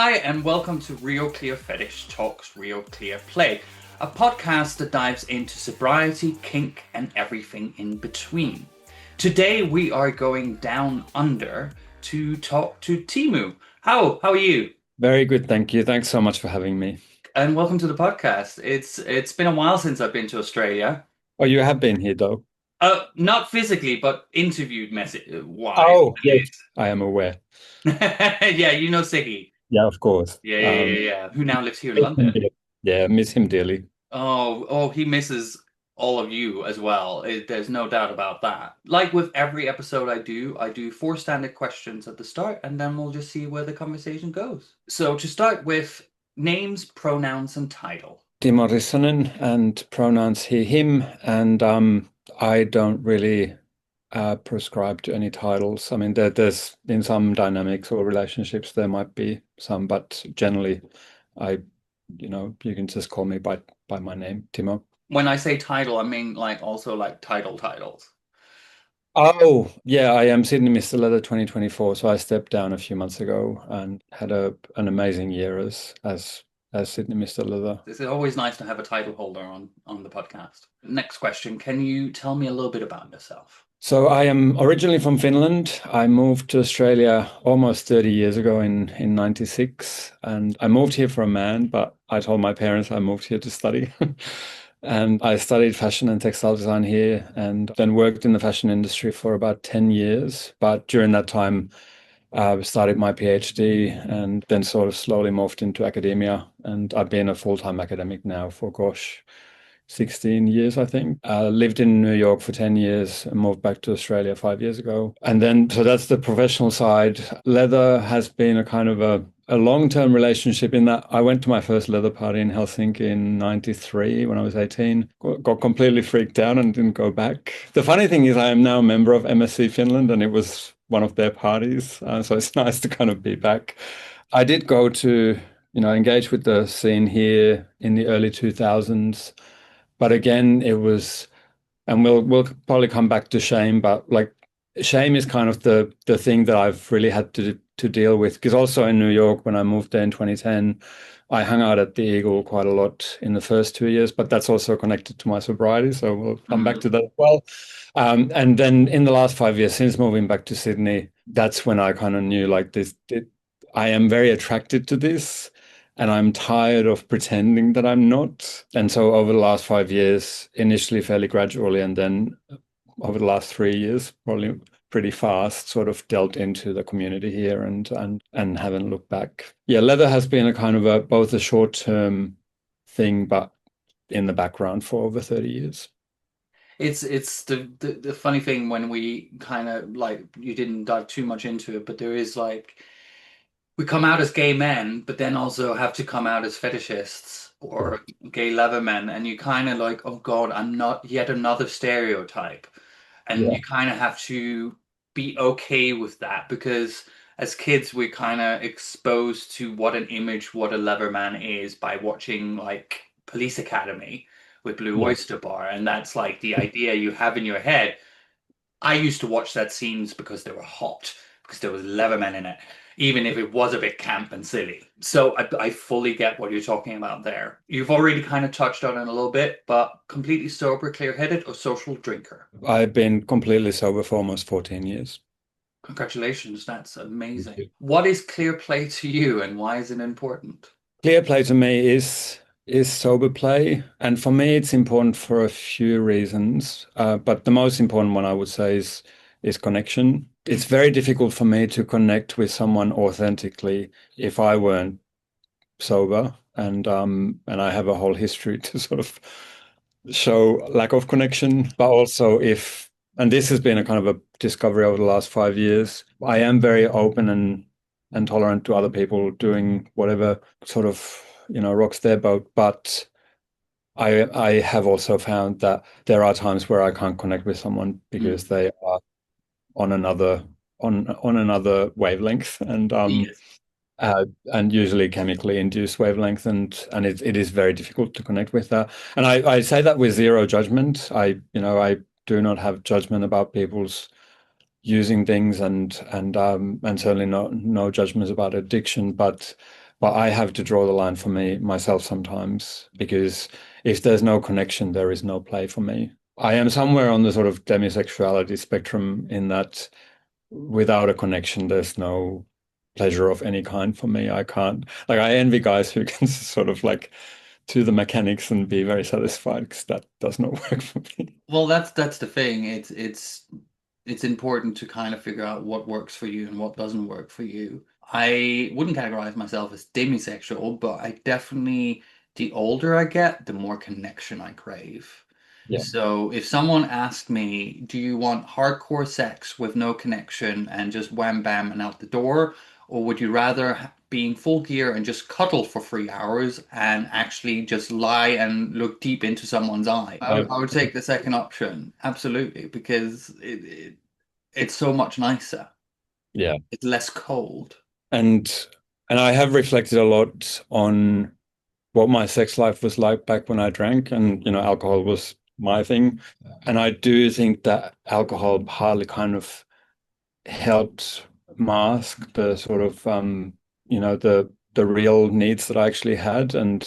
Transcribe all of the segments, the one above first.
Hi, and welcome to RealClearFetish Talks RealClearPlay, a podcast that dives into sobriety, kink, and everything in between. Today we are going down under to talk to Timo. How are you? Very good, thank you. Thanks so much for having me. And welcome to the podcast. It's been a while since I've been to Australia. Oh, you have been here though. Not physically, but interviewed message wise. Oh, yes, I am aware. Yeah, you know Siggy. Yeah, of course. Yeah. Who now lives here in London. Yeah, miss him dearly. Oh, he misses all of you as well. There's no doubt about that. Like with every episode I do four standard questions at the start, and then we'll just see where the conversation goes. So to start with, names, pronouns, and title. Timo Rissanen and pronouns he, him, and I don't really prescribe to any titles. I mean, there's in some dynamics or relationships there might be some, but generally, I, you can just call me by my name, Timo. When I say title, I mean like also like titles. Oh, yeah, I am Sydney Mr. Leather 2024. So I stepped down a few months ago and had an amazing year as Sydney Mr. Leather. It's always nice to have a title holder on the podcast. Next question, can you tell me a little bit about yourself? So I am originally from Finland. I moved to Australia almost 30 years ago in 96. And I moved here for a man, but I told my parents I moved here to study. And I studied fashion and textile design here and then worked in the fashion industry for about 10 years. But during that time, I started my PhD and then sort of slowly moved into academia. And I've been a full-time academic now for, gosh, 16 years, I think. Lived in New York for 10 years and moved back to Australia 5 years ago. And then, so that's the professional side. Leather has been a kind of a long-term relationship in that I went to my first leather party in Helsinki in 93 when I was 18, got completely freaked out and didn't go back. The funny thing is I am now a member of MSC Finland and it was one of their parties. So it's nice to kind of be back. I did go to, engage with the scene here in the early 2000s. But again, it was, and we'll probably come back to shame, but like shame is kind of the thing that I've really had to deal with. Because also in New York, when I moved there in 2010, I hung out at the Eagle quite a lot in the first 2 years, but that's also connected to my sobriety. So we'll come back to that as well. And then in the last 5 years, since moving back to Sydney, that's when I kind of knew like this, I am very attracted to this. And I'm tired of pretending that I'm not. And so over the last 5 years, initially fairly gradually, and then over the last 3 years, probably pretty fast, sort of delved into the community here and haven't looked back. Yeah, leather has been a kind of both a short-term thing, but in the background for over 30 years. It's the funny thing when we kind of like you didn't dive too much into it, but there is like we come out as gay men, but then also have to come out as fetishists or gay leather men, and you kind of like, oh God, I'm not yet another stereotype. And Yeah. you kind of have to be okay with that because as kids, we're kind of exposed to what an image, what a leather man is by watching like Police Academy with Blue Yeah. Oyster Bar, and that's like the idea you have in your head. I used to watch that scenes because they were hot, because there was Leatherman in it, even if it was a bit camp and silly. So I fully get what you're talking about there. You've already kind of touched on it a little bit, but completely sober, clear-headed, or social drinker? I've been completely sober for almost 14 years. Congratulations, that's Thank amazing. you. What is clear play to you and why is it important? Clear play to me is sober play, and for me, it's important for a few reasons. But the most important one I would say is connection. It's very difficult for me to connect with someone authentically if I weren't sober, and I have a whole history to sort of show lack of connection. But also if, and this has been a kind of a discovery over the last 5 years, I am very open and tolerant to other people doing whatever sort of rocks their boat. But I have also found that there are times where I can't connect with someone because Mm. they are on another on another wavelength Yes. and usually chemically induced wavelength and it is very difficult to connect with that. And I say that with zero judgment. I do not have judgment about people's using things and certainly no judgments about addiction, but But I have to draw the line for me myself sometimes because if there's no connection, there is no play for me. I am somewhere on the sort of demisexuality spectrum in that without a connection, there's no pleasure of any kind for me. I can't, like, I envy guys who can sort of like do the mechanics and be very satisfied because that does not work for me. Well, that's the thing. It's important to kind of figure out what works for you and what doesn't work for you. I wouldn't categorize myself as demisexual, but I definitely, the older I get, the more connection I crave. Yeah. So if someone asked me, do you want hardcore sex with no connection and just wham bam and out the door, or would you rather be in full gear and just cuddle for 3 hours and actually just lie and look deep into someone's eye? I would take the second option, absolutely, because it's so much nicer. Yeah. It's less cold. And and I have reflected a lot on what my sex life was like back when I drank, and alcohol was my thing. And I do think that alcohol hardly kind of helped mask the sort of the real needs that I actually had, and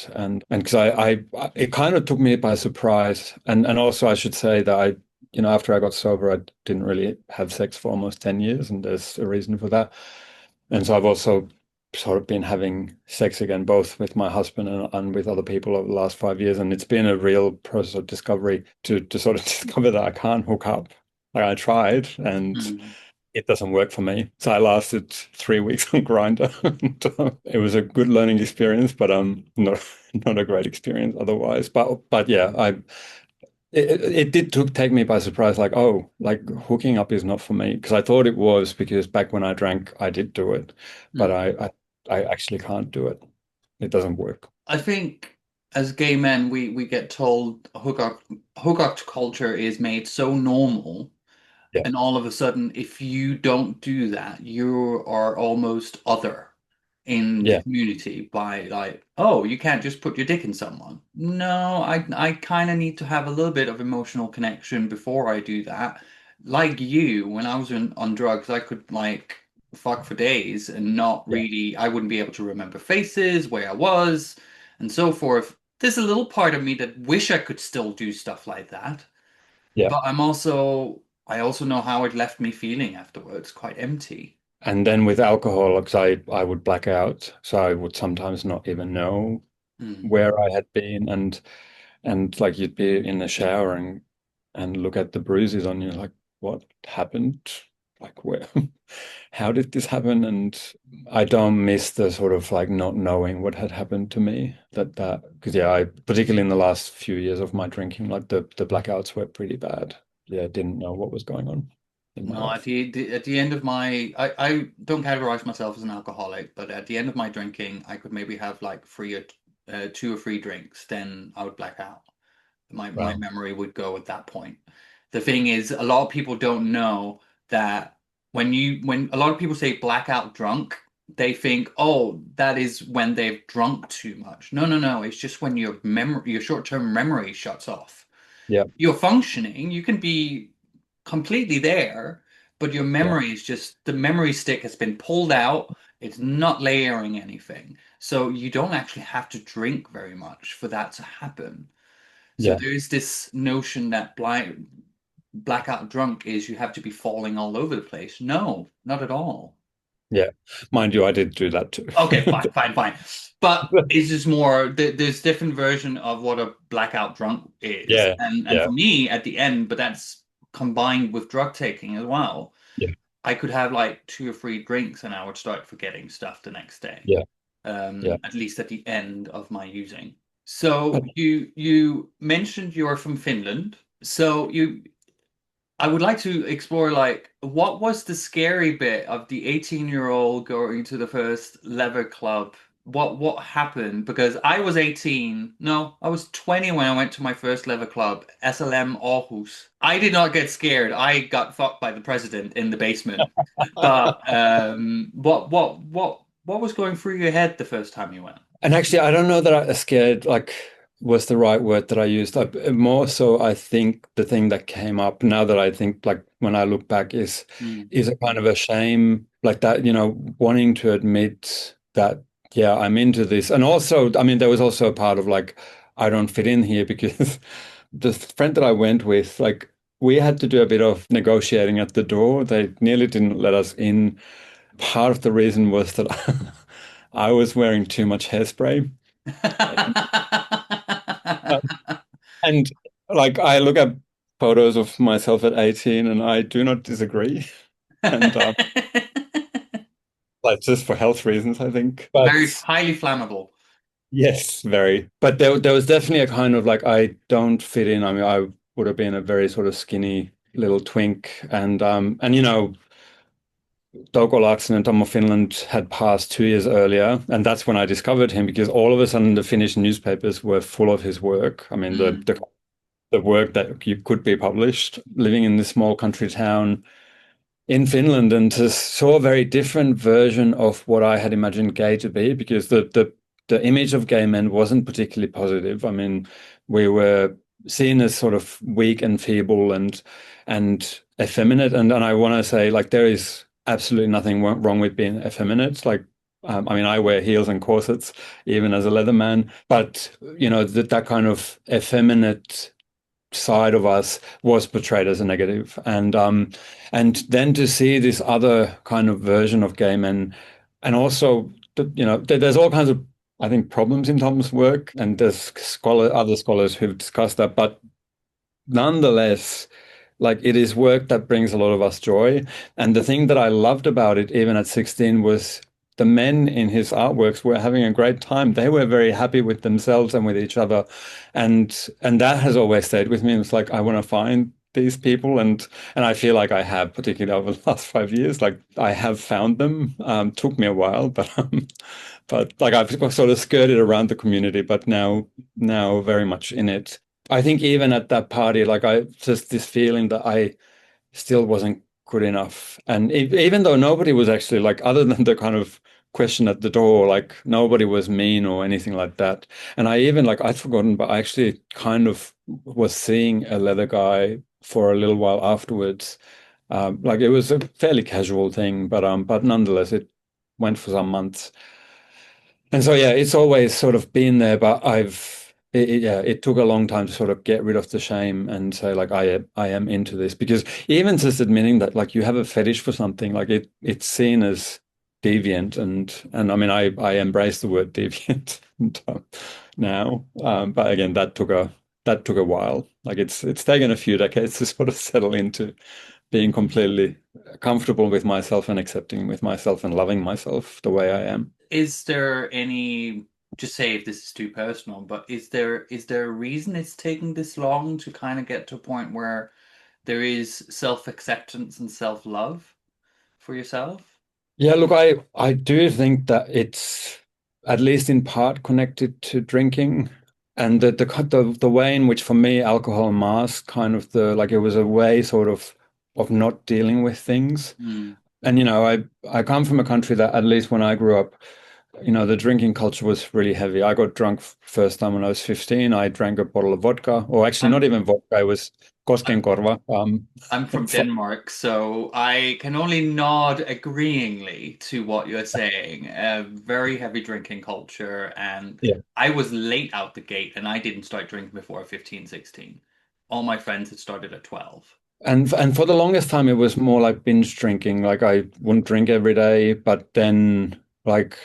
because I it kind of took me by surprise, and also I should say that after I got sober, I didn't really have sex for almost 10 years, and there's a reason for that. And so I've also sort of been having sex again, both with my husband and with other people over the last 5 years. And it's been a real process of discovery to sort of discover that I can't hook up. Like I tried and Mm. it doesn't work for me. So I lasted 3 weeks on Grindr. It was a good learning experience, but not a great experience otherwise. But yeah, it did take me by surprise, like, oh, like hooking up is not for me. Because I thought it was because back when I drank, I did do it, but Mm. I actually can't do it. It doesn't work. I think as gay men, we get told hookup culture is made so normal. Yeah, And all of a sudden, if you don't do that, you are almost other in the yeah, community by like, oh, you can't just put your dick in someone. No, I kind of need to have a little bit of emotional connection before I do that. Like you, when I was on drugs, I could like fuck for days and not yeah, really, I wouldn't be able to remember faces, where I was, and so forth. There's a little part of me that wish I could still do stuff like that. yeah. But I also know how it left me feeling afterwards, quite empty. And then with alcohol, because I would black out, so I would sometimes not even know Mm. where I had been, and like you'd be in the shower and look at the bruises on you, like what happened? Like where? How did this happen? And I don't miss the sort of like not knowing what had happened to me. That because yeah, I particularly in the last few years of my drinking, like the blackouts were pretty bad. Yeah, I didn't know what was going on in my No, life. at the end of my I don't categorize myself as an alcoholic, but at the end of my drinking, I could maybe have like two or three drinks, then I would black out. My Wow. memory would go at that point. The thing is, a lot of people don't know that when a lot of people say blackout drunk, they think, oh, that is when they've drunk too much. No, no, no. It's just when your short-term memory shuts off. Yeah, You're functioning, you can be completely there, but your yeah, memory is just the memory stick has been pulled out. It's not layering anything. So you don't actually have to drink very much for that to happen. So yeah. there is this notion that blackout drunk is you have to be falling all over the place. No, not at all. Yeah. Mind you, I did do that too. Okay, fine, fine, fine. But it's just more there's different version of what a blackout drunk is. Yeah, And yeah, for me at the end, but that's combined with drug taking as well. yeah, I could have like two or three drinks and I would start forgetting stuff the next day. yeah, yeah. At least at the end of my using. So you mentioned you're from Finland. So you I would like to explore like what was the scary bit of the 18-year-old going to the first leather club? What happened? Because I was 18. No, I was 20 when I went to my first leather club, SLM Aarhus. I did not get scared. I got fucked by the president in the basement. But what was going through your head the first time you went? And actually, I don't know that scared like was the right word that I used. More so, I think the thing that came up now that I think like when I look back Mm, is a kind of a shame, like that, wanting to admit that yeah, I'm into this. And also, I mean, there was also a part of like, I don't fit in here because the friend that I went with, like, we had to do a bit of negotiating at the door. They nearly didn't let us in. Part of the reason was that I was wearing too much hairspray. And like, I look at photos of myself at 18 and I do not disagree. And like, just for health reasons, I think. Very But highly flammable. yes, very. But there was definitely a kind of like I don't fit in. I mean, I would have been a very sort of skinny little twink, and you know, Touko Laaksonen and Tom of Finland had passed 2 years earlier, and that's when I discovered him because all of a sudden the Finnish newspapers were full of his work. I mean, Mm. the work that you could be published living in this small country town in Finland, and to saw a very different version of what I had imagined gay to be, because the image of gay men wasn't particularly positive. I mean, we were seen as sort of weak and feeble and effeminate, and I want to say like there is absolutely nothing wrong with being effeminate. Like, I mean, I wear heels and corsets even as a leather man, but you know that kind of effeminate side of us was portrayed as a negative. And then to see this other kind of version of gay men, and also you know there's all kinds of I think problems in Tom's work, and there's other scholars who've discussed that, but nonetheless, like it is work that brings a lot of us joy. And the thing that I loved about it, even at 16, was the men in his artworks were having a great time. They were very happy with themselves and with each other. And that has always stayed with me. It's like I want to find these people and I feel like I have, particularly over the last 5 years. Like I have found them. Took me a while, but like I've sort of skirted around the community, but now very much in it. I think even at that party, like I just this feeling that I still wasn't good enough. And even though nobody was actually like, other than the kind of question at the door, like nobody was mean or anything like that. And I even like, I'd forgotten, but I actually kind of was seeing a leather guy for a little while afterwards. Like it was a fairly casual thing, but nonetheless, it went for some months. And so, yeah, it's always sort of been there, but yeah, it took a long time to sort of get rid of the shame and say like, I am into this, because even just admitting that like you have a fetish for something, like it's seen as deviant, and I mean, I embrace the word deviant now, but again, that took a while. Like it's taken a few decades to sort of settle into being completely comfortable with myself and accepting with myself and loving myself the way I am. Is there any, just say if this is too personal, but is there a reason it's taking this long to kind of get to a point where there is self-acceptance and self-love for yourself? Yeah, look, I do think that it's at least in part connected to drinking, and the way in which for me alcohol masked kind of the like it was a way sort of not dealing with things. Hmm. And you know, I come from a country that at least when I grew up, you know, the drinking culture was really heavy. I got drunk first time when I was 15. I drank a bottle of vodka, or actually not I'm even vodka, it was Koskenkorva. I'm from Denmark, so I can only nod agreeingly to what you're saying. A very heavy drinking culture, and yeah. I was late out the gate, and I didn't start drinking before 15, 16. All my friends had started at 12. And for the longest time, it was more like binge drinking. Like I wouldn't drink every day, but then like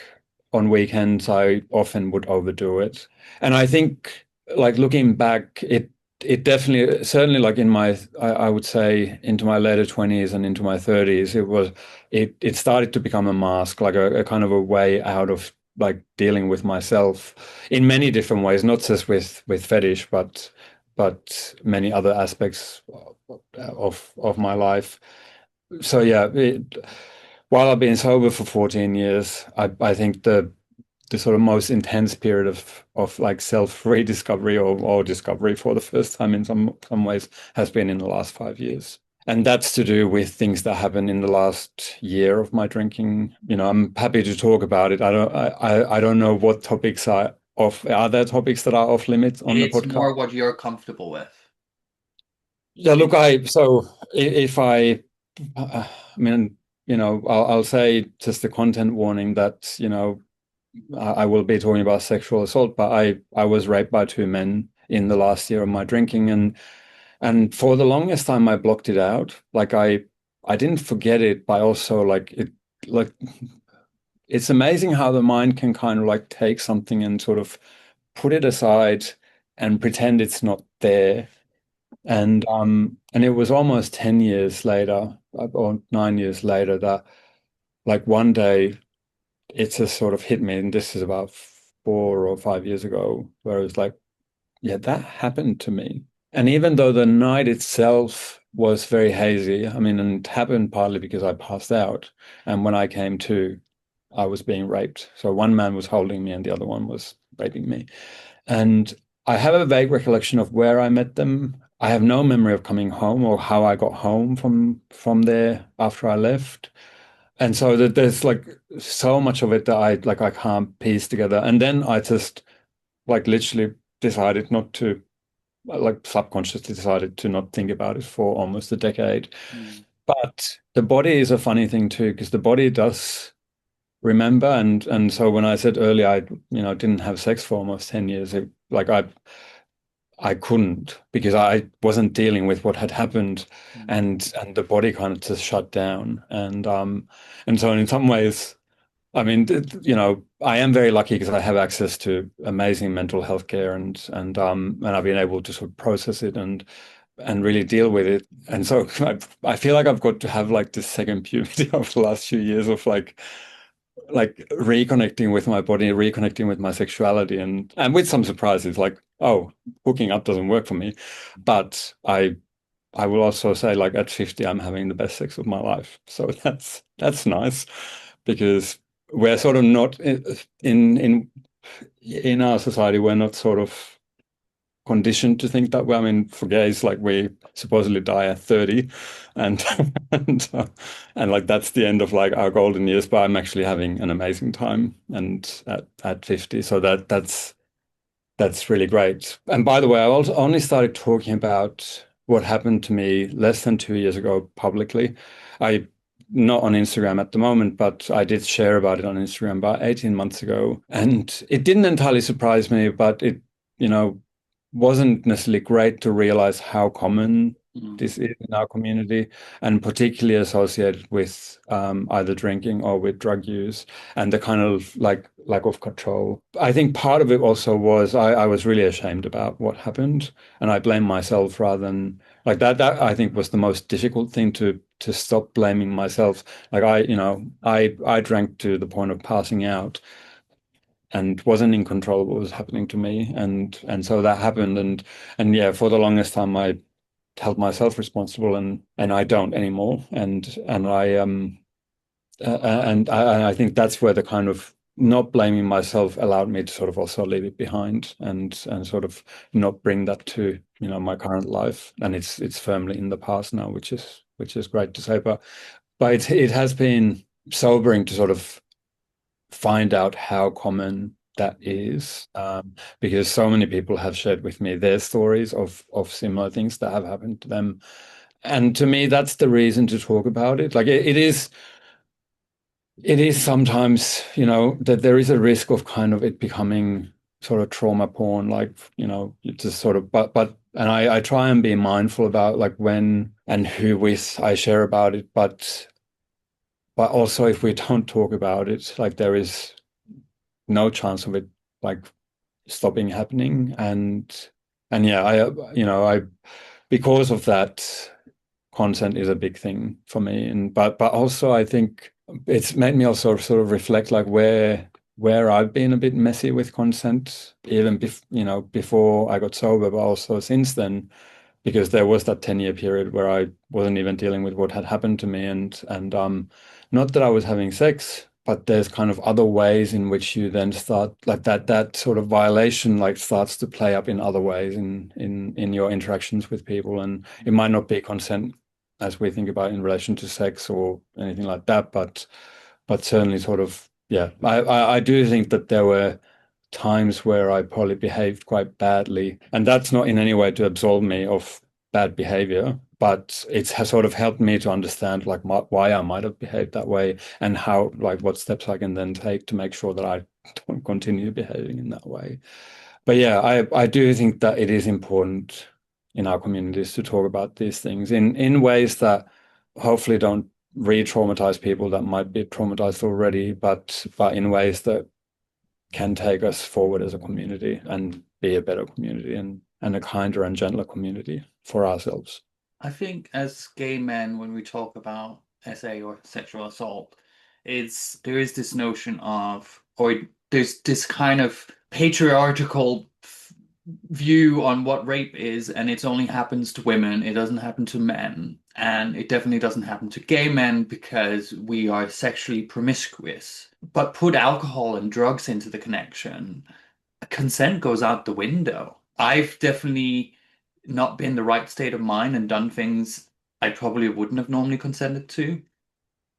on weekends, I often would overdo it. And I think like looking back, it definitely certainly like in my I would say into my later 20s and into my 30s, it started to become a mask, like a kind of a way out of like dealing with myself in many different ways, not just with fetish, but many other aspects of my life. So yeah, while I've been sober for 14 years, I think the sort of most intense period of like self rediscovery or discovery for the first time in some ways has been in the last 5 years. And that's to do with things that happened in the last year of my drinking. You know, I'm happy to talk about it. I don't know what topics are there topics that are off limits on the It's podcast? more what you're comfortable with. Yeah, look, if I mean, you know, I'll say just the content warning that, you know, I will be talking about sexual assault, but I was raped by two men in the last year of my drinking, and for the longest time I blocked it out. Like I didn't forget it, but also like it's amazing how the mind can kind of like take something and sort of put it aside and pretend it's not there. And it was almost 10 years later, or 9 years later, that like one day it just sort of hit me, and this is about 4 or 5 years ago, where it was like, yeah, that happened to me. And even though the night itself was very hazy, I mean, and it happened partly because I passed out, and when I came to, I was being raped. So one man was holding me and the other one was raping me. And I have a vague recollection of where I met them. I have no memory of coming home or how I got home from there after I left. And so that there's like so much of it that I can't piece together. And then I just like literally decided not to, like subconsciously decided to not think about it for almost a decade. Mm. But the body is a funny thing too, because the body does remember. And so when I said earlier I didn't have sex for almost 10 years, I couldn't, because I wasn't dealing with what had happened, Mm. and the body kind of just shut down. And so in some ways, I mean, I am very lucky because I have access to amazing mental health care, and I've been able to sort of process it and really deal with it. And so I feel like I've got to have like this second puberty over the last few years of like reconnecting with my body, reconnecting with my sexuality, and with some surprises, like, oh, hooking up doesn't work for me. But I will also say, like, at 50, I'm having the best sex of my life. So that's nice, because we're sort of not in our society, we're not sort of conditioned to think that way. I mean, for gays, like we supposedly die at 30, and and like that's the end of like our golden years. But I'm actually having an amazing time, and at 50, so that's really great. And by the way, I also only started talking about what happened to me less than 2 years ago publicly. I Not on Instagram at the moment, but I did share about it on Instagram about 18 months ago. And it didn't entirely surprise me, but it, you know, wasn't necessarily great to realize how common Mm. this is in our community, and particularly associated with either drinking or with drug use, and the kind of like lack of control. I think part of it also was I was really ashamed about what happened, and I blamed myself rather than like that I think was the most difficult thing to stop blaming myself. Like I drank to the point of passing out and wasn't in control of what was happening to me, and so that happened, and yeah, for the longest time I held myself responsible, and I don't anymore, and I think that's where the kind of not blaming myself allowed me to sort of also leave it behind, and sort of not bring that to my current life, and it's firmly in the past now, which is great to say, but it has been sobering to sort of find out how common that is, because so many people have shared with me their stories of similar things that have happened to them. And to me, that's the reason to talk about it. Like it is sometimes, that there is a risk of kind of it becoming sort of trauma porn, like, you just sort of, and I try and be mindful about like when and who with I share about it, but also if we don't talk about it, like there is no chance of it like stopping happening. And yeah, I because of that, consent is a big thing for me. And but also I think it's made me also sort of reflect like where I've been a bit messy with consent, even before I got sober, but also since then, because there was that 10-year period where I wasn't even dealing with what had happened to me, and not that I was having sex, but there's kind of other ways in which you then start like that sort of violation like starts to play up in other ways in your interactions with people, and it might not be consent as we think about in relation to sex or anything like that, but certainly sort of, yeah, I do think that there were times where I probably behaved quite badly, and that's not in any way to absolve me bad behavior, but it has sort of helped me to understand like why I might have behaved that way and how like what steps I can then take to make sure that I don't continue behaving in that way. But yeah, I do think that it is important in our communities to talk about these things in ways that hopefully don't re-traumatize people that might be traumatized already, but in ways that can take us forward as a community and be a better community and a kinder and gentler community for ourselves. I think as gay men, when we talk about SA or sexual assault, there is this notion of, or there's this kind of patriarchal view on what rape is, and it only happens to women, it doesn't happen to men, and it definitely doesn't happen to gay men because we are sexually promiscuous. But put alcohol and drugs into the connection, consent goes out the window. I've definitely not been the right state of mind and done things I probably wouldn't have normally consented to.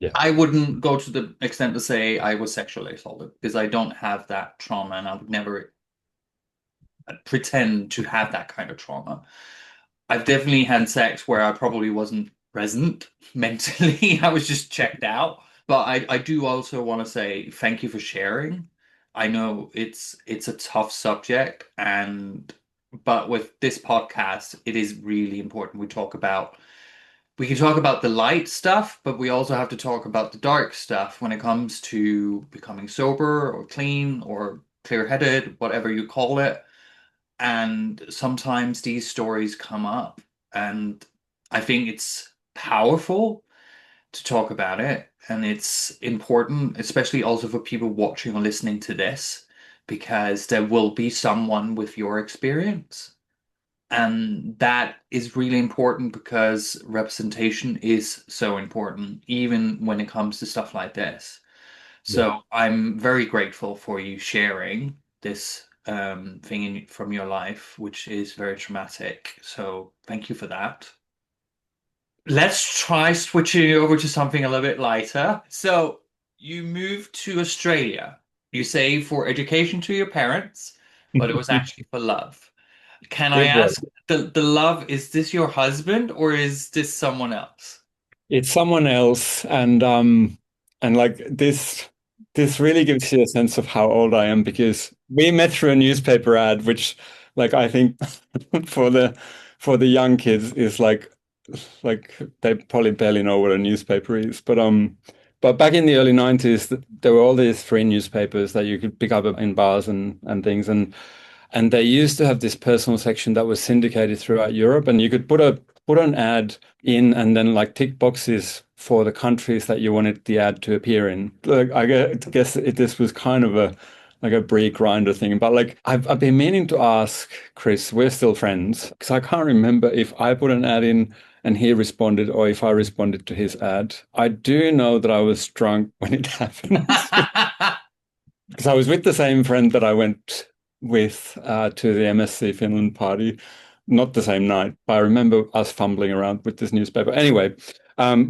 Yeah. I wouldn't go to the extent to say I was sexually assaulted because I don't have that trauma and I would never pretend to have that kind of trauma. I've definitely had sex where I probably wasn't present mentally. I was just checked out. But I do also want to say thank you for sharing. I know it's a tough subject and but with this podcast, it is really important we can talk about the light stuff, but we also have to talk about the dark stuff when it comes to becoming sober or clean or clear-headed, whatever you call it. And sometimes these stories come up, and I think it's powerful to talk about it. And it's important, especially also for people watching or listening to this, because there will be someone with your experience. And that is really important because representation is so important, even when it comes to stuff like this. Yeah. So I'm very grateful for you sharing this thing from your life, which is very traumatic. So thank you for that. Let's try switching over to something a little bit lighter. So you moved to Australia. You say for education to your parents, but it was actually for love. Can I It was. ask the love, is this your husband or is this someone else? It's someone else, and like this really gives you a sense of how old I am because we met through a newspaper ad, which like I think for the young kids is like they probably barely know what a newspaper is. But back in the early 90s, there were all these free newspapers that you could pick up in bars and things and they used to have this personal section that was syndicated throughout Europe, and you could put an ad in and then like tick boxes for the countries that you wanted the ad to appear in. Like I guess this was kind of a like a brie grinder thing, but like I've been meaning to ask Chris, we're still friends, because I can't remember if I put an ad in and he responded or if I responded to his ad. I do know that I was drunk when it happened. Because I was with the same friend that I went with to the MSC Finland party, not the same night, but I remember us fumbling around with this newspaper. Anyway,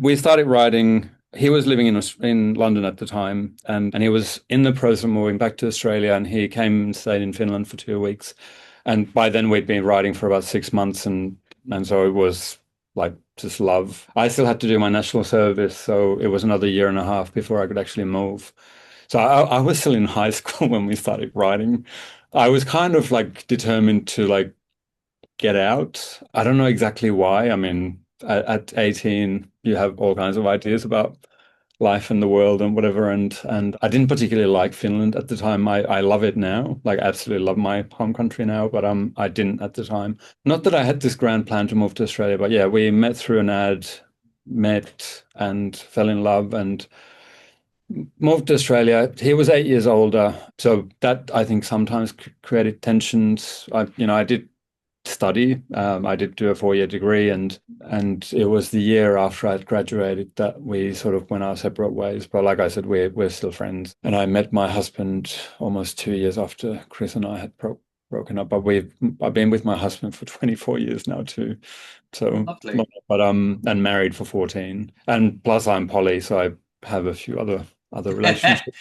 we started writing. He was living in London at the time, and he was in the process of moving back to Australia, and he came and stayed in Finland for 2 weeks. And by then we'd been writing for about 6 months, and so it was like just love. I still had to do my national service, so it was another year and a half before I could actually move. So I was still in high school when we started writing. I was kind of like determined to like get out. I don't know exactly why. I mean, at 18, you have all kinds of ideas about life and the world and whatever. And I didn't particularly like Finland at the time. I love it now. Like absolutely love my home country now, but I didn't at the time. Not that I had this grand plan to move to Australia, but yeah, we met through an ad, met and fell in love and moved to Australia. He was 8 years older, so that I think sometimes created tensions. I did study. I did do a 4 year degree, and it was the year after I'd graduated that we sort of went our separate ways. But like I said, we're still friends. And I met my husband almost 2 years after Chris and I had broken up. But I've been with my husband for 24 years now too. So, Lovely. but and married for 14. And plus I'm poly, so I have a few other relationships.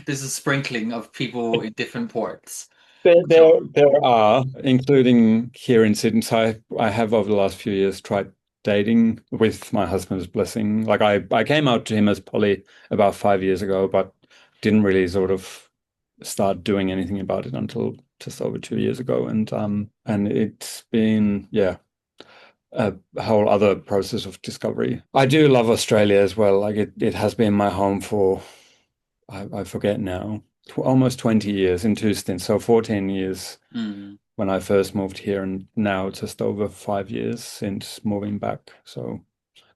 There's a sprinkling of people in different ports. There are, including here in Sydney. So I have over the last few years tried dating with my husband's blessing. Like I came out to him as poly about 5 years ago, but didn't really sort of start doing anything about it until just over 2 years ago. And it's been, yeah, a whole other process of discovery. I do love Australia as well. Like it has been my home for I forget now, almost 20 years in two stints. So 14 years Mm. when I first moved here, and now just over 5 years since moving back. So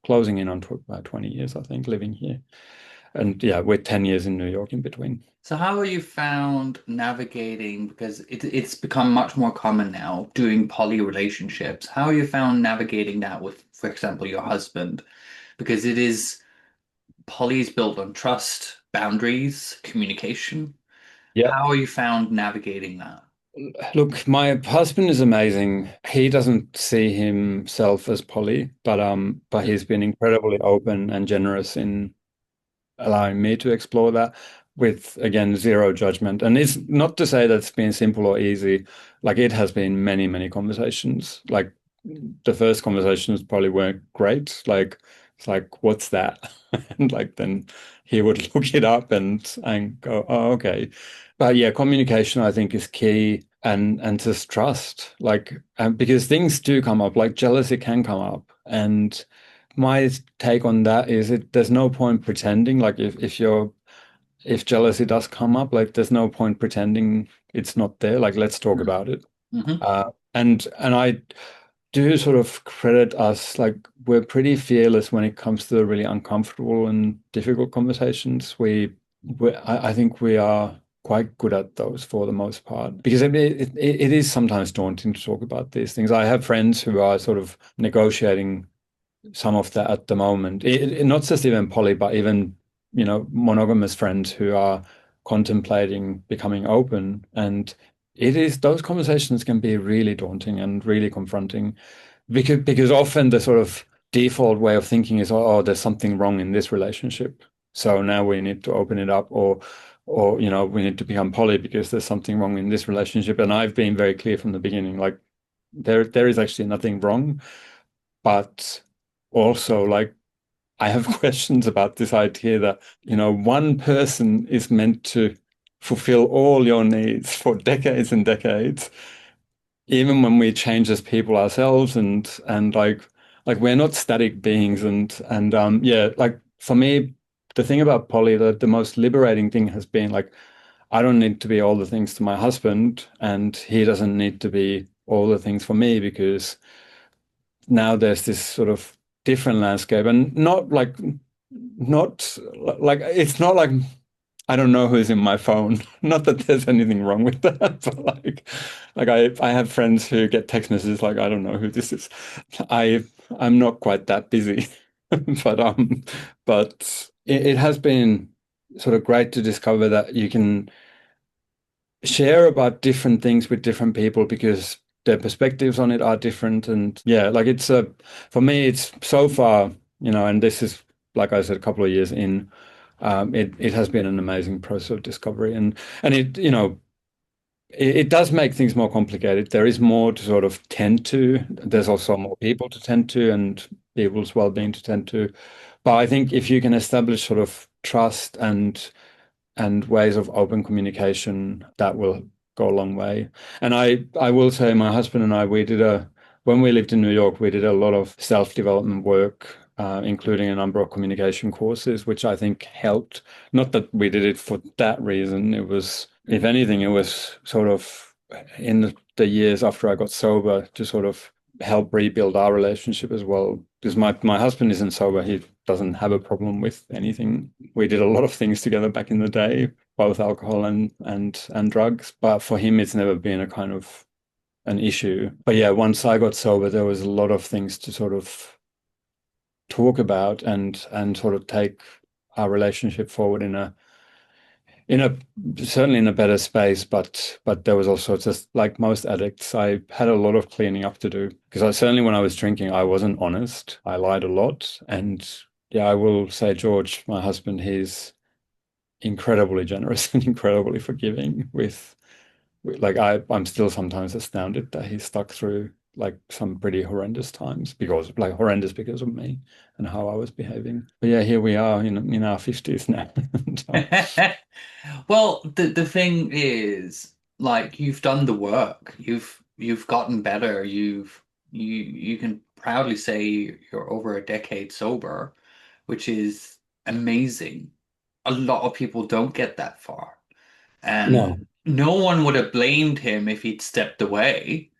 closing in on tw about 20 years, I think, living here. And yeah, with 10 years in New York in between. So how have you found navigating, because it's become much more common now, doing poly relationships. How have you found navigating that with, for example, your husband? Because it is poly is built on trust, boundaries, communication. Yeah. How have you found navigating that? Look, my husband is amazing. He doesn't see himself as poly, but he's been incredibly open and generous in allowing me to explore that with, again, zero judgment. And it's not to say that it's been simple or easy. Like it has been many, many conversations. Like the first conversations probably weren't great. Like it's like, what's that? And like then he would look it up and go, oh, okay. But yeah, communication I think is key and just trust. Like because things do come up, like jealousy can come up. And my take on that is there's no point pretending like if jealousy does come up, like there's no point pretending it's not there. Like let's talk about it. Mm-hmm. And I do sort of credit us, like we're pretty fearless when it comes to the really uncomfortable and difficult conversations. I think we are quite good at those for the most part because it is sometimes daunting to talk about these things. I have friends who are sort of negotiating some of that at the moment. Not just even poly, but even, monogamous friends who are contemplating becoming open. And those conversations can be really daunting and really confronting because often the sort of default way of thinking is, oh, there's something wrong in this relationship. So now we need to open it up or, we need to become poly because there's something wrong in this relationship. And I've been very clear from the beginning, like there is actually nothing wrong. But also, like, I have questions about this idea that, one person is meant to fulfill all your needs for decades and decades, even when we change as people ourselves and like we're not static beings and yeah, like for me, the thing about poly, the most liberating thing has been like I don't need to be all the things to my husband, and he doesn't need to be all the things for me because now there's this sort of different landscape and not like it's not like I don't know who's in my phone. Not that there's anything wrong with that, but like I have friends who get text messages like I don't know who this is. I I'm not quite that busy. But but it has been sort of great to discover that you can share about different things with different people because their perspectives on it are different. And yeah, like for me, it's so far, and this is, like I said, a couple of years in, it has been an amazing process of discovery. And it does make things more complicated. There is more to sort of tend to. There's also more people to tend to and people's well-being to tend to. But I think if you can establish sort of trust and ways of open communication, that will go a long way. And I will say my husband and I, when we lived in New York, we did a lot of self-development work, including a number of communication courses, which I think helped. Not that we did it for that reason. It was, if anything, it was sort of in the years after I got sober to sort of help rebuild our relationship as well. Because my husband isn't sober. He doesn't have a problem with anything. We did a lot of things together back in the day, both alcohol and drugs. But for him, it's never been a kind of an issue. But yeah, once I got sober, there was a lot of things to sort of talk about and sort of take our relationship forward in a certainly in a better space, but there was also just like most addicts, I had a lot of cleaning up to do because I certainly when I was drinking, I wasn't honest. I lied a lot, and yeah, I will say George, my husband, he's incredibly generous and incredibly forgiving with Like I'm still sometimes astounded that he stuck through like some pretty horrendous times because like horrendous because of me and how I was behaving. But yeah, here we are in our 50s now. And, Well, the thing is, like, you've done the work. You've gotten better. You can proudly say you're over a decade sober, which is amazing. A lot of people don't get that far. And no, no one would have blamed him if he'd stepped away.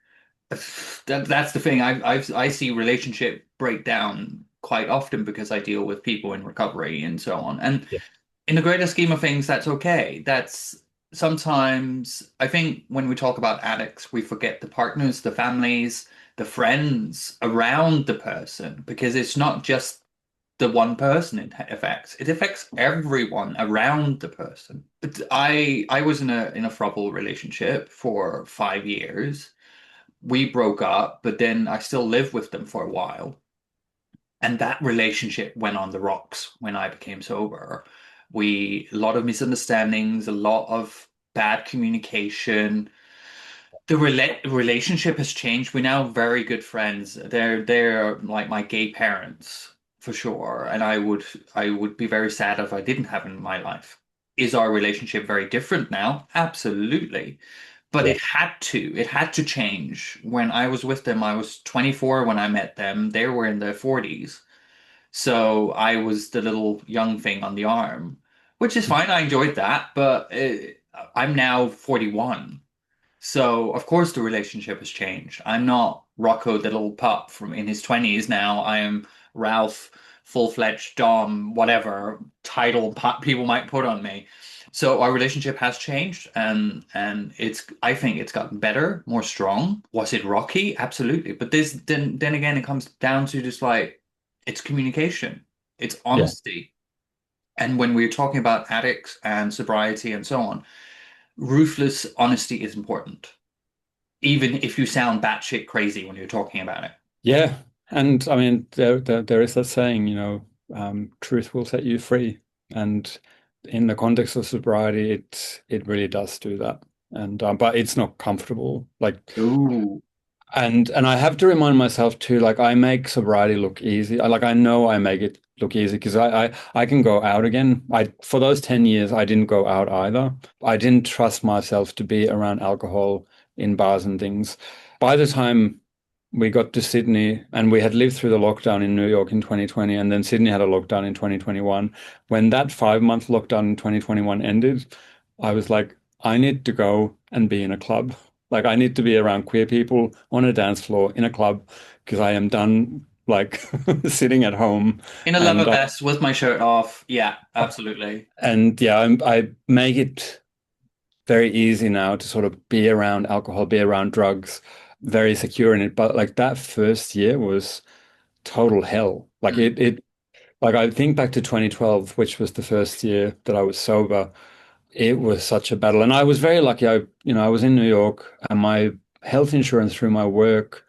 That's the thing. I see relationship breakdown quite often because I deal with people in recovery and so on. And yeah, in the greater scheme of things, that's okay. That's sometimes I think when we talk about addicts, we forget the partners, the families, the friends around the person because it's not just the one person it affects. It affects everyone around the person. But I was in a throuple relationship for 5 years. We broke up, but then I still lived with them for a while. And that relationship went on the rocks when I became sober. A lot of misunderstandings, a lot of bad communication. The relationship has changed. We're now very good friends. They're like my gay parents for sure. And I would be very sad if I didn't have them in my life. Is our relationship very different now? Absolutely. But yeah, it had to change. When I was with them, I was 24 when I met them. They were in their 40s. So I was the little young thing on the arm, which is fine. I enjoyed that, but I'm now 41. So of course the relationship has changed. I'm not Rocco, the little pup from in his 20s now. I am Ralph, full-fledged Dom, whatever title people might put on me. So our relationship has changed and it's I think it's gotten better, more strong. Was it rocky? Absolutely. But this then again it comes down to just like it's communication. It's yeah. honesty. And when we're talking about addicts and sobriety and so on, ruthless honesty is important even if you sound batshit crazy when you're talking about it. Yeah. And I mean, there is that saying, truth will set you free. And in the context of sobriety, it really does do that. And but it's not comfortable. Ooh. And I have to remind myself too, like I make sobriety look easy. I know I make it look easy because I can go out again. I for those 10 years I didn't go out either. I didn't trust myself to be around alcohol in bars and things. By the time we got to Sydney and we had lived through the lockdown in New York in 2020 and then Sydney had a lockdown in 2021. When that 5 month lockdown in 2021 ended, I was like, I need to go and be in a club. Like I need to be around queer people on a dance floor in a club because I am done like sitting at home In a leather and vest with my shirt off. Yeah, absolutely. yeah, I make it very easy now to sort of be around alcohol, be around drugs, very secure in it. But like that first year was total hell. Mm. Like I think back to 2012, which was the first year that I was sober. It was such a battle, and I was very lucky. I was in New York, and my health insurance through my work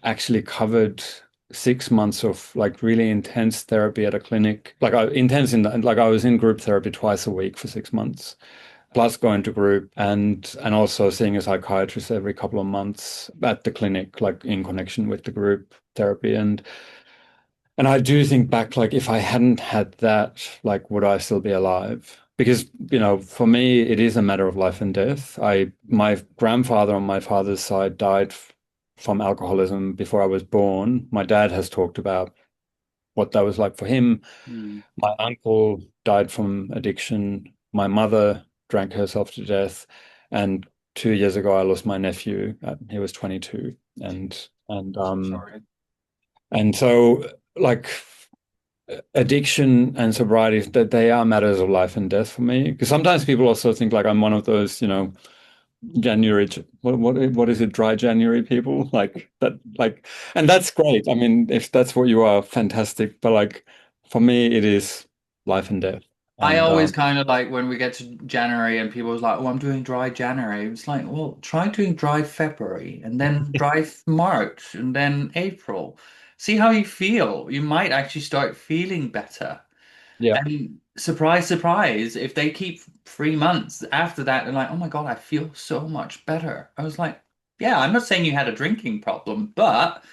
actually covered 6 months of like really intense therapy at a clinic. Intense in that, like I was in group therapy twice a week for 6 months, plus going to group and also seeing a psychiatrist every couple of months at the clinic, like in connection with the group therapy. And I do think back, like, if I hadn't had that, like, would I still be alive? Because, for me, it is a matter of life and death. My grandfather on my father's side died from alcoholism before I was born. My dad has talked about what that was like for him. Mm. My uncle died from addiction. My mother drank herself to death. And 2 years ago, I lost my nephew. He was 22. And, So sorry. and so, like, addiction and sobriety that they are matters of life and death for me because sometimes people also think like I'm one of those January what is it, dry January people like that, like, and that's great. I mean, if that's what you are, fantastic, but like for me it is life and death. I And always kind of like when we get to January and people was like, "Oh, I'm doing dry January." It's like, well, try doing dry February and then dry March and then April. See how you feel. You might actually start feeling better. yeah, And surprise, surprise, if they keep 3 months after that, they're like, oh my God, I feel so much better. I was like, yeah, I'm not saying you had a drinking problem, but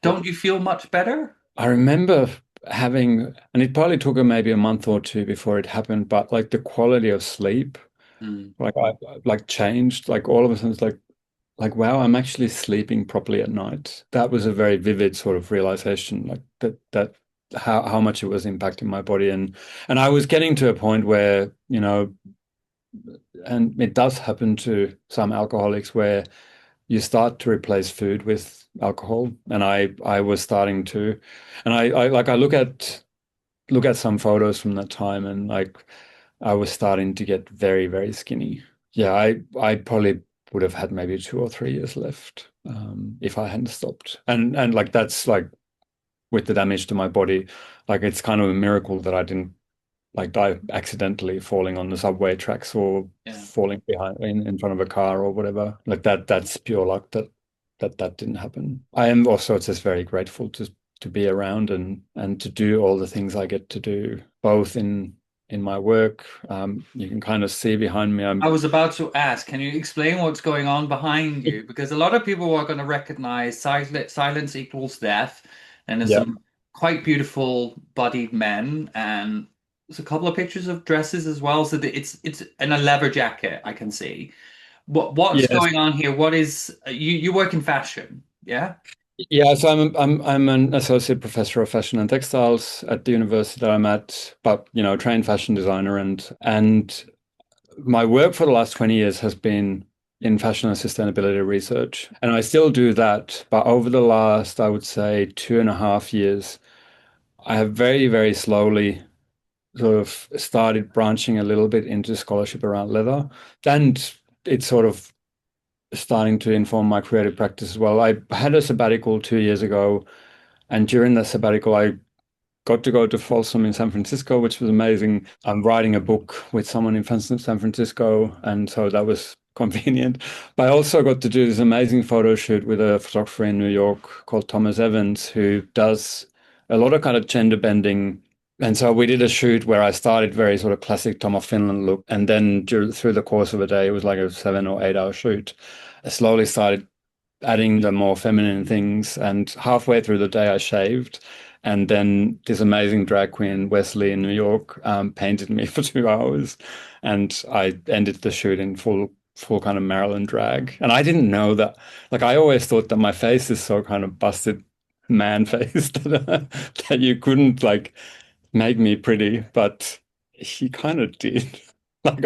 don't you feel much better? I remember having, and it probably took maybe a month or two before it happened, but like the quality of sleep, Mm, like I like changed. Like all of a sudden, it's like wow, I'm actually sleeping properly at night. That was a very vivid sort of realization, like that how much it was impacting my body, and I was getting to a point where, and it does happen to some alcoholics where you start to replace food with alcohol, and I was starting to, and I like I look at some photos from that time, and like I was starting to get very, very skinny. Yeah, I probably would have had maybe 2 or 3 years left, if I hadn't stopped. And like that's like with the damage to my body, like it's kind of a miracle that I didn't like die accidentally falling on the subway tracks or yeah. falling behind in front of a car or whatever. Like that's pure luck that didn't happen. I am also just very grateful to be around and to do all the things I get to do, both in my work. You can kind of see behind me. I I'm was about to ask, can you explain what's going on behind you? Because a lot of people are going to recognize silence equals death, and there's yeah. some quite beautiful bodied men, and there's a couple of pictures of dresses as well. So it's in a leather jacket, I can see. What's Yes. going on here? What is you work in fashion, yeah? Yeah, so I'm an associate professor of fashion and textiles at the university that I'm at, but trained fashion designer and my work for the last 20 years has been in fashion and sustainability research. And I still do that. But over the last, I would say, 2.5 years, I have very, very slowly sort of started branching a little bit into scholarship around leather. And it's sort of starting to inform my creative practice as well. I had a sabbatical 2 years ago. And during that sabbatical, I got to go to Folsom in San Francisco, which was amazing. I'm writing a book with someone in San Francisco, and so that was convenient. But I also got to do this amazing photo shoot with a photographer in New York called Thomas Evans, who does a lot of kind of gender bending. And so we did a shoot where I started very sort of classic Tom of Finland look, and then through the course of a day, it was like a 7 or 8 hour shoot. I slowly started adding the more feminine things. And halfway through the day, I shaved. And then this amazing drag queen, Wesley in New York, painted me for 2 hours. And I ended the shoot in full kind of Maryland drag. And I didn't know that, like, I always thought that my face is so kind of busted man face that you couldn't like make me pretty, but he kind of did. Like,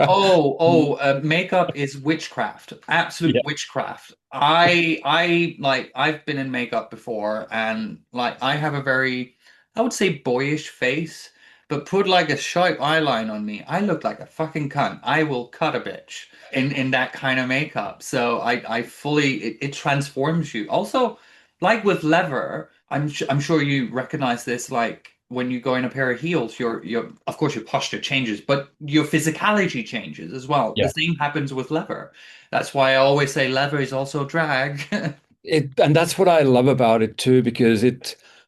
Makeup is witchcraft, absolute yeah, witchcraft. I've been in makeup before, and like I have a very, I would say boyish face, but put like a sharp eyeline on me, I look like a fucking cunt. I will cut a bitch in that kind of makeup. So I fully it transforms you. Also, like with leather, I'm sure you recognize this. Like when you go in a pair of heels, your of course your posture changes, but your physicality changes as well. The yeah. same happens with leather. That's why I always say leather is also drag. And that's what I love about it too, because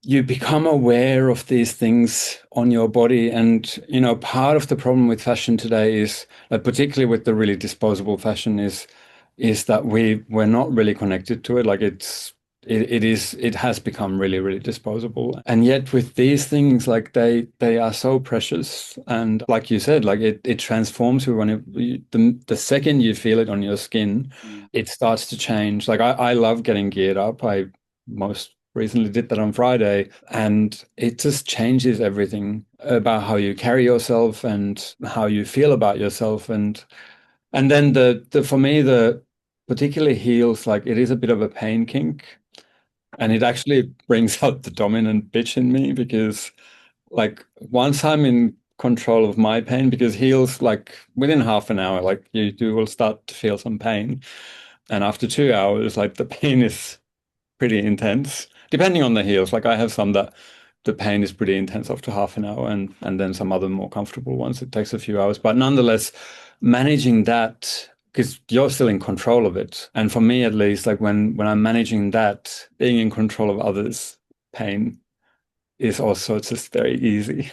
you become aware of these things on your body. And, part of the problem with fashion today is, particularly with the really disposable fashion, is that we're not really connected to it. Like it has become really, really disposable. And yet with these things, like they are so precious. And like you said, like it transforms you when the second you feel it on your skin, Mm. it starts to change. Like I love getting geared up. I most recently did that on Friday, and it just changes everything about how you carry yourself and how you feel about yourself. And then the for me, the particularly heels, like it is a bit of a pain kink. And it actually brings out the dominant bitch in me because, like, once I'm in control of my pain, because heels, like, within half an hour, like, you will start to feel some pain. And after 2 hours, like, the pain is pretty intense, depending on the heels. Like, I have some that the pain is pretty intense after half an hour, and then some other more comfortable ones, it takes a few hours. But nonetheless, managing that, because you're still in control of it. And for me, at least, like when I'm managing that, being in control of others' pain is also just very easy.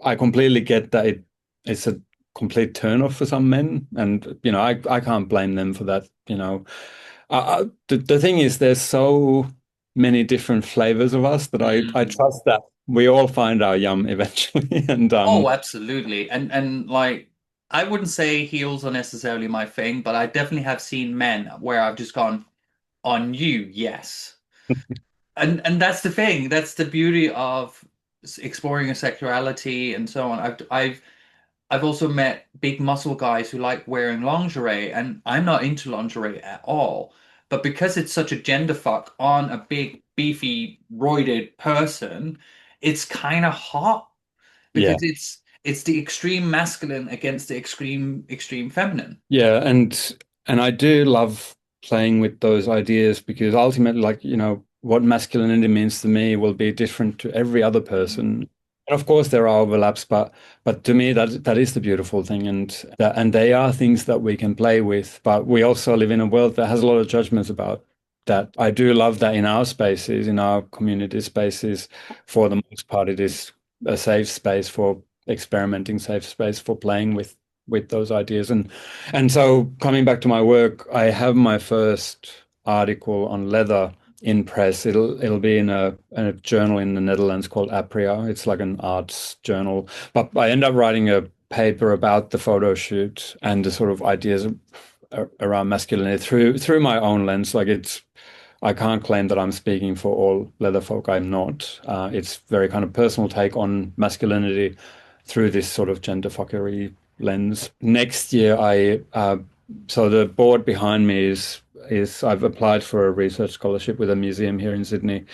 I completely get that it's a complete turn off for some men, and I can't blame them for that. The thing is, there's so many different flavors of us that I Mm. trust that we all find our yum eventually. And Oh, absolutely. And like I wouldn't say heels are necessarily my thing, but I definitely have seen men where I've just gone on you, yes. And that's the thing. That's the beauty of exploring your sexuality and so on. I've also met big muscle guys who like wearing lingerie, and I'm not into lingerie at all. But because it's such a gender fuck on a big, beefy, roided person, it's kind of hot yeah, because it's the extreme masculine against the extreme feminine. yeah, and I do love playing with those ideas because ultimately, like, what masculinity means to me will be different to every other Mm. person. And of course there are overlaps, but to me that is the beautiful thing, and they are things that we can play with. But we also live in a world that has a lot of judgments about that. I do love that in our spaces, in our community spaces, for the most part, it is a safe space for experimenting, safe space for playing with those ideas. And so coming back to my work, I have my first article on leather in press. It'll be in a journal in the Netherlands called Apria. It's like an arts journal. But I end up writing a paper about the photo shoot and the sort of ideas around masculinity through my own lens. Like, I can't claim that I'm speaking for all leather folk. I'm not. It's very kind of personal take on masculinity through this sort of gender fuckery lens. Next year, so the board behind me is I've applied for a research scholarship with a museum here in Sydney.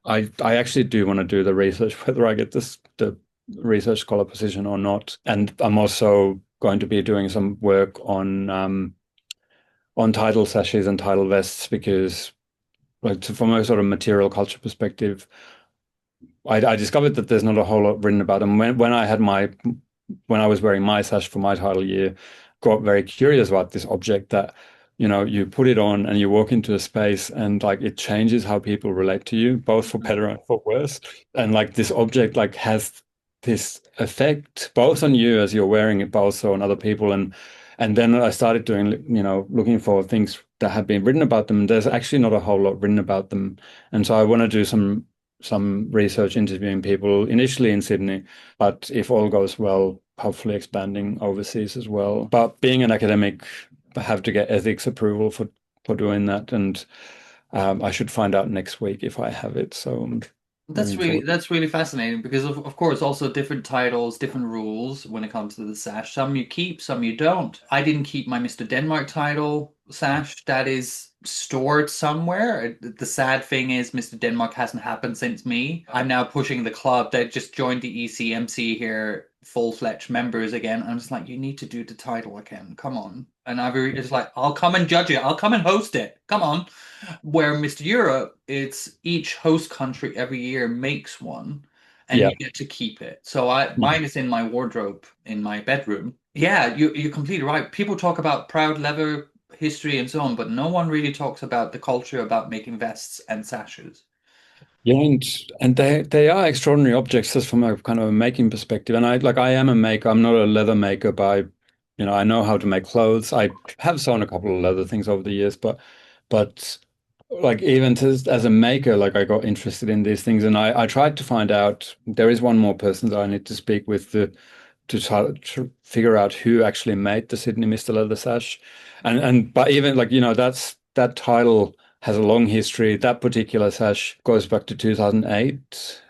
I actually do want to do the research whether I get the research scholar position or not, and I'm also going to be doing some work on title sashes and title vests because, like, from a sort of material culture perspective, I discovered that there's not a whole lot written about them. When I was wearing my sash for my title year, got very curious about this object that, you put it on and you walk into a space and like it changes how people relate to you, both for better and for worse. And like this object like has this effect both on you as you're wearing it, but also on other people. And then I started doing, looking for things that have been written about them. There's actually not a whole lot written about them. And so I want to do some research interviewing people initially in Sydney, but if all goes well, hopefully expanding overseas as well. But being an academic, I have to get ethics approval for doing that, and I should find out next week if I have it. So I'm looking forward. That's really fascinating because of course also different titles, different rules when it comes to the sash. Some you keep, some you don't. I didn't keep my Mr. Denmark title sash. That is stored somewhere. The sad thing is Mr. Denmark hasn't happened since me. I'm now pushing the club that just joined the ECMC here, full-fledged members again. I'm just like, you need to do the title again. Come on. And I've just like, I'll come and judge it. I'll come and host it. Come on. Where Mr. Europe, it's each host country every year makes one and Yeah. you get to keep it. So I Yeah. mine is in my wardrobe in my bedroom. Yeah, you're completely right. People talk about proud leather history and so on, but no one really talks about the culture about making vests and sashes. Yeah, and they are extraordinary objects just from a kind of a making perspective. And I am a maker. I'm not a leather maker, but I know how to make clothes. I have sewn a couple of leather things over the years, but like even as a maker, like I got interested in these things, and I tried to find out. There is one more person that I need to speak with to try to figure out who actually made the Sydney Mr. Leather sash, and but even like that title has a long history. That particular sash goes back to 2008.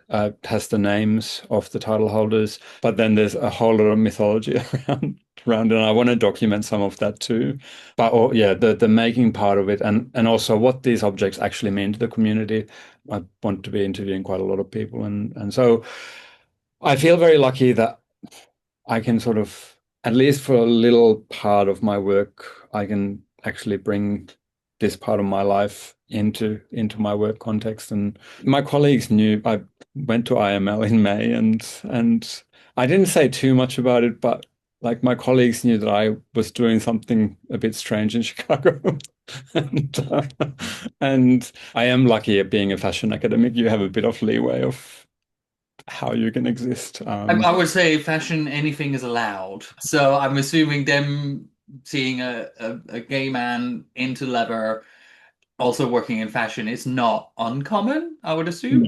Has the names of the title holders, but then there's a whole lot of mythology around, and I want to document some of that too. But yeah, the making part of it, and also what these objects actually mean to the community. I want to be interviewing quite a lot of people, and so I feel very lucky that I can sort of, at least for a little part of my work, I can actually bring this part of my life into my work context. And my colleagues knew I went to IML in May, and I didn't say too much about it, but like my colleagues knew that I was doing something a bit strange in Chicago. And I am lucky at being a fashion academic. You have a bit of leeway how you can exist. I would say fashion, anything is allowed. So I'm assuming them seeing a gay man into leather also working in fashion is not uncommon, I would assume.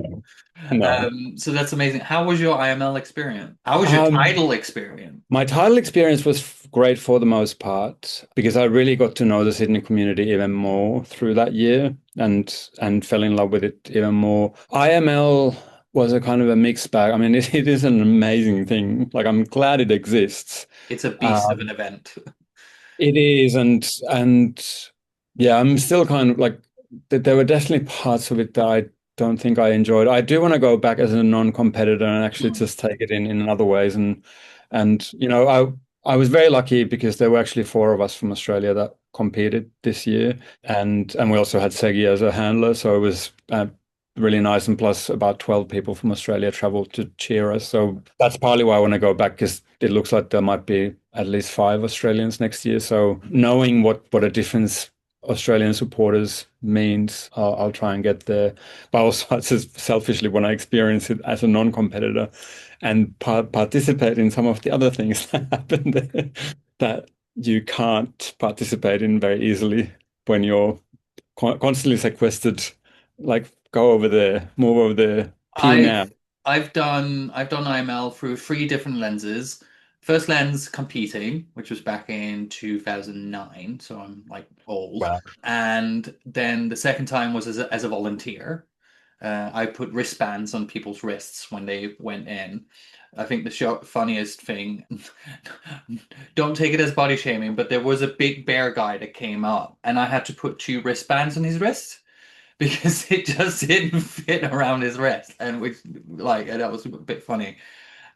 No, no. So that's amazing. How was your IML experience? How was your Um, title experience? my title experience was great for the most part because I really got to know the Sydney community even more through that year and fell in love with it even more. IML was a kind of a mixed bag. I mean, it is an amazing thing. Like I'm glad it exists. It's a beast of an Um, event. it is, and yeah, I'm still kind of like there were definitely parts of it that I don't think I enjoyed. I do want to go back as a non-competitor and actually Mm. just take it in other ways. And I was very lucky because there were actually four of us from Australia that competed this year, and we also had Segi as a handler, so it was really nice. And plus, about 12 people from Australia traveled to cheer us. So that's partly why I want to go back because it looks like there might be at least five Australians next year. So knowing what a difference Australian supporters means, I'll try and get there. But also, just selfishly, when I experience it as a non-competitor and participate in some of the other things that happen there that you can't participate in very easily when you're constantly sequestered. Like, go over there, move over there, pee now. I've I've done IML through three different lenses. First lens competing, which was back in 2009, so I'm like old. Wow. And then the second time was as a volunteer. I put wristbands on people's wrists when they went in. I think the funniest thing, don't take it as body shaming, but there was a big bear guy that came up, and I had to put two wristbands on his wrist because it just didn't fit around his wrist, and which like that was a bit funny.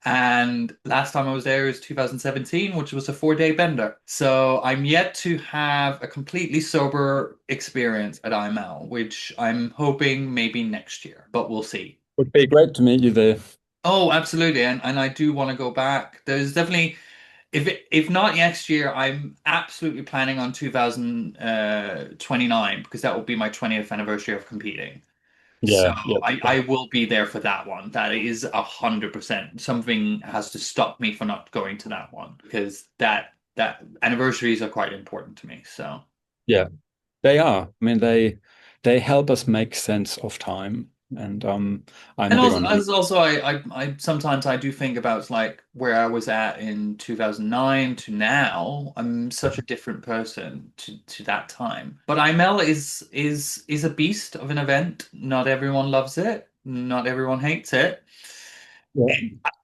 And last time I was there was 2017, which was a 4-day bender. So I'm yet to have a completely sober experience at IML, which I'm hoping maybe next year, but we'll see. Would be great to meet you there. Oh, absolutely. And I do want to go back. There's definitely if not next year, I'm absolutely planning on 2029 because that will be my 20th anniversary of competing. So Yeah, yeah. I will be there for that one. That is 100%. Something has to stop me from not going to that one because that anniversaries are quite important to me. So Yeah, they are. I mean, they help us make sense of time, and I'm and big also on that. as also I sometimes I do think about like where I was at in 2009 to now. I'm such a different person to that time. But IML is a beast of an event. Not everyone loves it. Not everyone hates it. Yeah.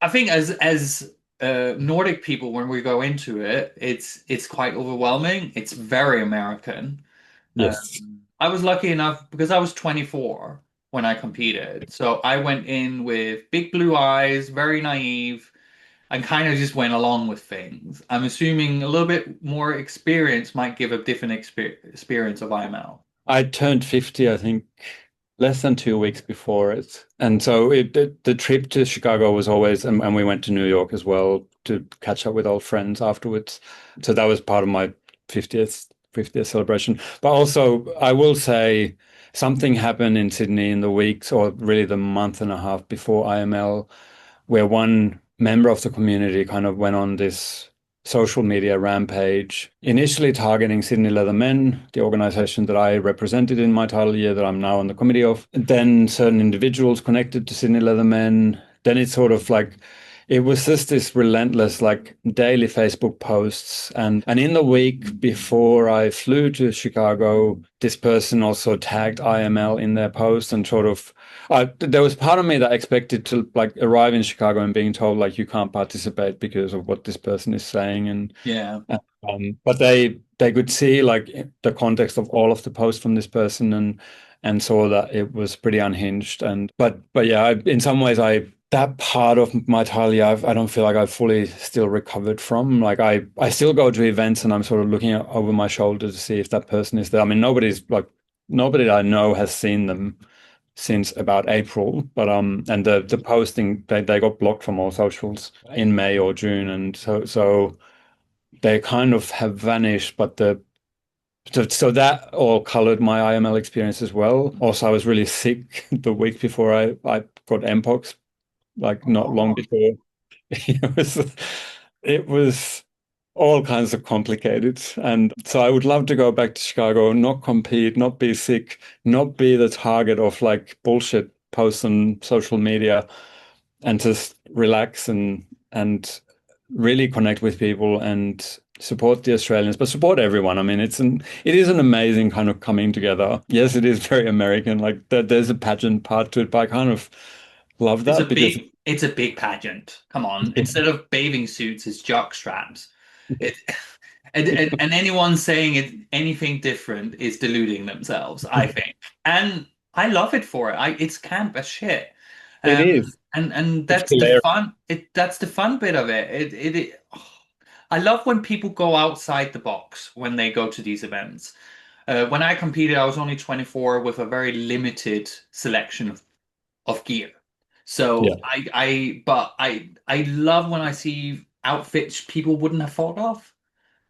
I think as Nordic people, when we go into it, it's quite overwhelming. It's very American. Yes. I was lucky enough because I was 24 when I competed, so I went in with big blue eyes, very naive, and kind of just went along with things. I'm assuming a little bit more experience might give a different experience of IML. I turned 50, I think, less than 2 weeks before it. And so the trip to Chicago was always, and we went to New York as well to catch up with old friends afterwards. So that was part of my 50th celebration. But also, I will say something happened in Sydney in the weeks, or really the month and a half before IML, where one member of the community kind of went on this social media rampage, initially targeting Sydney Leather Men, the organization that I represented in my title year that I'm now on the committee of. Then certain individuals connected to Sydney Leather Men. Then it's sort of like it was just this relentless like daily Facebook posts and in the week before I flew to Chicago, this person also tagged IML in their post and sort of there was part of me that expected to like arrive in Chicago and being told like you can't participate because of what this person is saying and Yeah. but they could see like the context of all of the posts from this person and saw that it was pretty unhinged and but yeah in some ways I that part of my Italia I don't feel like I've fully still recovered from like I still go to events and I'm sort of looking over my shoulder to see if that person is there. I mean nobody I know has seen them since about April. But and the posting they got blocked from all socials in May or June, and so they kind of have vanished. But so that all colored my IML experience as well. Also, I was really sick the week before I got Mpox like not long before. It was all kinds of complicated. And so I would love to go back to Chicago, not compete, not be sick, not be the target of like bullshit posts on social media, and just relax and really connect with people and support the Australians, but support everyone. I mean, it is an amazing kind of coming together. Yes, it is very American. Like there's a pageant part to it, but I kind of love that because It's a big pageant. Come on. Instead of bathing suits, it's jock straps. It and anyone saying anything different is deluding themselves, I think. And I love it for it. It's camp as shit. it is. And It's that's the hilarious. fun. That's the fun bit of it. I love when people go outside the box when they go to these events. When I competed, I was only 24 with a very limited selection of gear. Yeah, So I love when I see outfits people wouldn't have thought of,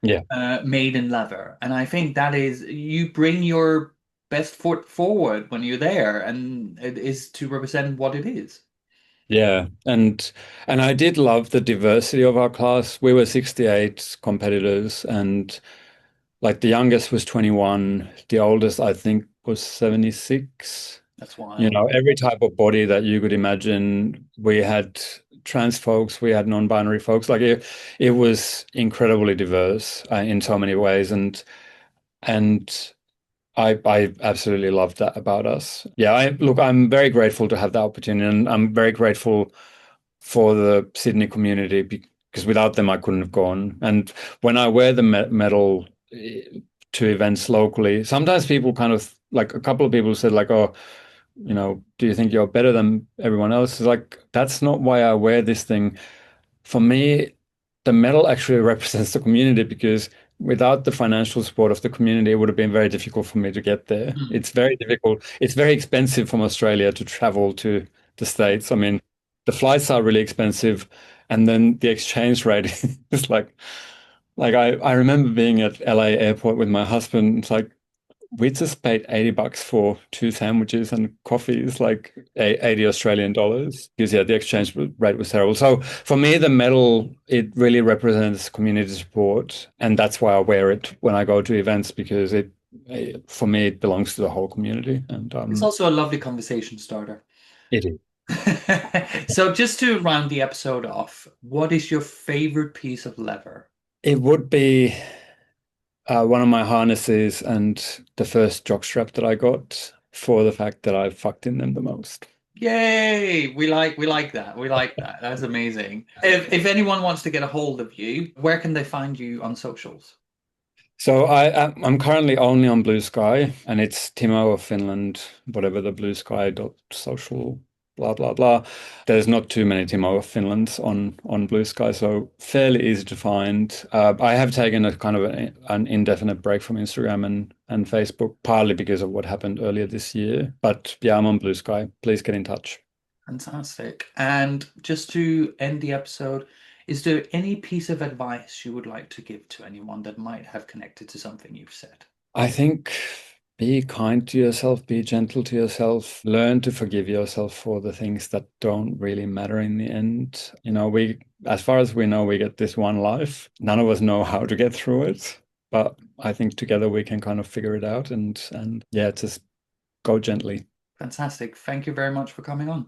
yeah. made in leather. And I think that is you bring your best foot forward when you're there, and it is to represent what it is. Yeah, and I did love the diversity of our class. We were 68 competitors, and like the youngest was 21, the oldest I think was 76. That's You wild. know, every type of body that you could imagine. We had trans folks, we had non-binary folks. Like it was incredibly diverse in so many ways, and I absolutely love that about us. Yeah, I'm very grateful to have that opportunity, and I'm very grateful for the Sydney community because without them I couldn't have gone. And when I wear the medal to events locally, sometimes people kind of like a couple of people said like, "Oh, do you think you're better than everyone else?" It's like that's not why I wear this thing. For me, the medal actually represents the community because without the financial support of the community, it would have been very difficult for me to get there. Mm. It's very difficult. It's very expensive from Australia to travel to the States. I mean, the flights are really expensive, and then the exchange rate is like I remember being at LA airport with my husband. It's like we just paid $80 for two sandwiches and coffee is like 80 Australian dollars because yeah, the exchange rate was terrible. So for me, the medal, it really represents community support. And that's why I wear it when I go to events because for me, it belongs to the whole community. And It's also a lovely conversation starter. it is. So just to round the episode off, what is your favorite piece of leather? It would be one of my harnesses and the first jockstrap that I got for the fact that I fucked in them the most. Yay! We like that. We like that. That's amazing. If anyone wants to get a hold of you, where can they find you on socials? So I'm currently only on Bluesky, and it's Timo of Finland, whatever the Bluesky.social, blah blah blah. There's not too many Timo of Finlands on Bluesky, so fairly easy to find. I have taken a kind of an indefinite break from Instagram and Facebook, partly because of what happened earlier this year. But yeah, I'm on Bluesky. Please get in touch. Fantastic. And just to end the episode, is there any piece of advice you would like to give to anyone that might have connected to something you've said? I think be kind to yourself, be gentle to yourself, learn to forgive yourself for the things that don't really matter in the end. As far as we know, we get this one life. None of us know how to get through it, but I think together we can kind of figure it out and yeah, just go gently. Fantastic. Thank you very much for coming on.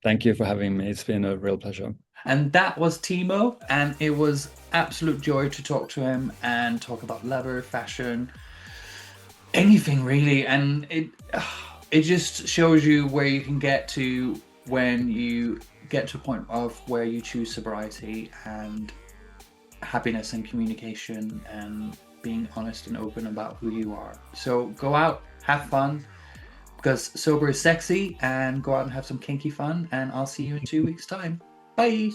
Thank you for having me. It's been a real pleasure. And that was Timo, and it was absolute joy to talk to him and talk about leather, fashion, anything really. And it just shows you where you can get to when you get to a point of where you choose sobriety and happiness and communication and being honest and open about who you are. So go out, have fun, because sober is sexy, and go out and have some kinky fun. And I'll see you in 2 weeks' time. Bye.